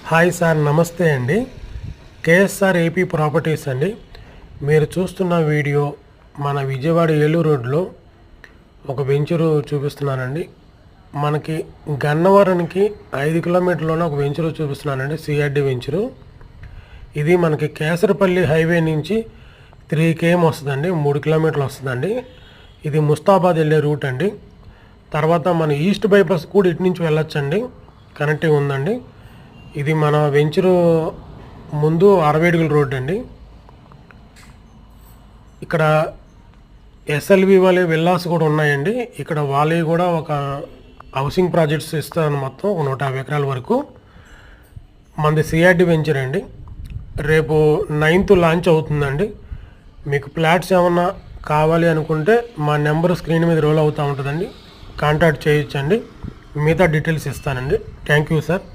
Hi sir, నమస్తే అండి. KSR AP properties అండి. మీరు చూస్తున్న వీడియో మన విజయవాడ ఏలూరు రోడ్లో ఒక వెంచరు చూపిస్తున్నానండి. మనకి గన్నవరానికి 5 కిలోమీటర్లోనే ఒక వెంచరు చూపిస్తున్నానండి, సిఆర్డి వెంచరు. ఇది మనకి కేసరపల్లి హైవే నుంచి 3 km వస్తుందండి, 3 కిలోమీటర్లు వస్తుందండి. ఇది ముస్తాబాద్ వెళ్ళే రూట్ అండి. తర్వాత మన ఈస్ట్ బైపాస్ కూడా ఇటు నుంచి వెళ్ళొచ్చండి, కనెక్టింగ్ ఉందండి. ఇది మన వెంచరు ముందు 60 అడుగుల రోడ్ అండి. ఇక్కడ ఎస్ఎల్వి వాళ్ళే విల్లాస్ కూడా ఉన్నాయండి. ఇక్కడ వాళ్ళే కూడా ఒక హౌసింగ్ ప్రాజెక్ట్స్ ఇస్తారని మొత్తం 150 ఎకరాల వరకు. మనది సిఆర్డి వెంచర్ అండి. రేపు 9th లాంచ్ అవుతుందండి. మీకు ఫ్లాట్స్ ఏమన్నా కావాలి అనుకుంటే మా నెంబర్ స్క్రీన్ మీద రోల్ అవుతూ ఉంటుందండి, కాంటాక్ట్ చేయొచ్చండి. మిగతా డీటెయిల్స్ ఇస్తానండి. Thank you sir.